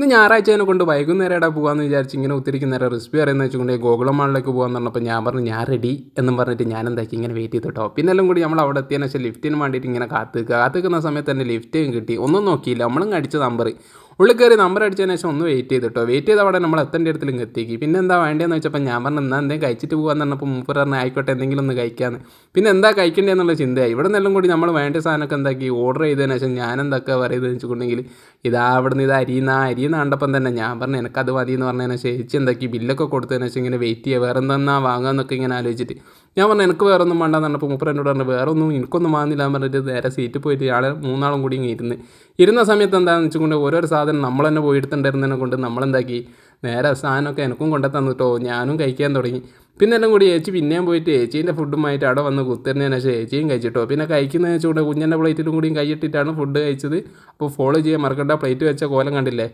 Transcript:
ഇത് ഞായറാഴ്ച കൊണ്ട് വൈകുന്നേരം എവിടെ പോകാമെന്ന് വിചാരിച്ച് ഇങ്ങനെ ഒത്തിരിക്കുന്നേരം റെസിപ്പി അറിയുന്നത് വെച്ചുകൊണ്ട് ഗോകുളം മാളിലേക്ക് പോകാമെന്ന് പറഞ്ഞപ്പോൾ ഞാൻ പറഞ്ഞു ഞാൻ റെഡി എന്നും പറഞ്ഞിട്ട് ഞാൻ എന്താക്കി ഇങ്ങനെ വെയിറ്റ് ചെയ്തിട്ടോ. പിന്നെ എല്ലാം കൂടി നമ്മൾ അവിടെ എത്തിയതിനു ശേഷം ലിഫ്റ്റിന് വേണ്ടിയിട്ട് ഇങ്ങനെ കാത്തുനിൽക്കുന്ന സമയത്ത് തന്നെ ലിഫ്റ്റും കിട്ടി. ഒന്നും നോക്കിയില്ല, നമ്മളും അടിച്ച നമ്പർ ഉള്ളിൽ കയറി നമ്പർ അടിച്ചതിന് ശേഷം ഒന്ന് വെയിറ്റ് ചെയ്തിട്ടോ. വെയിറ്റ് ചെയ്ത് അവിടെ നമ്മൾ എത്തേണ്ട ഇടത്തിലും എത്തിക്കി. പിന്നെ എന്താ വേണ്ടതെന്ന് വെച്ചപ്പോൾ ഞാൻ പറഞ്ഞു എന്നാൽ എന്തെങ്കിലും കഴിച്ചിട്ട് പോകാമെന്ന് പറഞ്ഞപ്പോൾ മൂപ്പർ പറഞ്ഞാൽ ആയിക്കോട്ടെ എന്തെങ്കിലും ഒന്ന് കഴിക്കാമെന്ന്. പിന്നെ എന്താ കഴിക്കേണ്ടതെന്നുള്ള ചിന്തയായി. ഇവിടെ നിന്നെല്ലാം കൂടി നമ്മൾ വേണ്ട സാധനമൊക്കെ എന്താക്കി ഓർഡർ ചെയ്തതിന് ശേഷം ഞാൻ എന്തൊക്കെ പറയുന്നത് വെച്ചിട്ടുണ്ടെങ്കിൽ അവിടെ നിന്ന് ഇത് അരിയെന്ന് കണ്ടപ്പം തന്നെ ഞാൻ പറഞ്ഞു എനിക്കത് മതി എന്ന് പറഞ്ഞതിന് ശേഷം ചേച്ചി എന്താക്കി ബില്ലൊക്കെ കൊടുത്തതിന് ശേഷം ഇങ്ങനെ വെയിറ്റ് ചെയ്യുക വേറെ എന്തെന്നാ വാങ്ങാമെന്നൊക്കെ ഇങ്ങനെ ആലോചിച്ചിട്ട് ഞാൻ പറഞ്ഞു എനിക്ക് വേറെ ഒന്നും വേണ്ടെന്ന് പറഞ്ഞപ്പോൾ മൂപ്പർ എന്നോട് പറഞ്ഞു വേറെ ഒന്നും എനിക്കൊന്നും വാങ്ങുന്നില്ല എന്ന് പറഞ്ഞിട്ട് നേരെ സീറ്റിൽ പോയിട്ട് ആളെ മൂന്നാളും കൂടി ഇരുന്ന സമയത്ത് എന്താണെന്ന് വെച്ചുകൊണ്ട് ഓരോരോ സാധനം നമ്മൾ തന്നെ പോയി എടുത്തിട്ടുണ്ടായിരുന്നതിനെ കൊണ്ട് നമ്മളെന്താക്കി നേരെ സാധനമൊക്കെ എനിക്കും കൊണ്ടു തന്നിട്ടോ ഞാനും കഴിക്കാൻ തുടങ്ങി. പിന്നെ എല്ലാം കൂടി ചേച്ചി പിന്നെയും പോയിട്ട് ചേച്ചീൻ്റെ ഫുഡുമായിട്ട് അവിടെ വന്ന് കുത്തിരുന്നതിന് ശേഷം ചേച്ചിയും കഴിച്ചിട്ടോ. പിന്നെ കഴിക്കുന്നതെന്ന് വെച്ചുകൊണ്ട് കുഞ്ഞൻ്റെ പ്ലേറ്റിലും കൂടിയും കൈയിട്ടിട്ടാണ് ഫുഡ് കഴിച്ചത്. അപ്പോൾ ഫോളോ ചെയ്യാൻ മറക്കണ്ട. പ്ലേറ്റ് വെച്ച കോലം കണ്ടില്ലേ.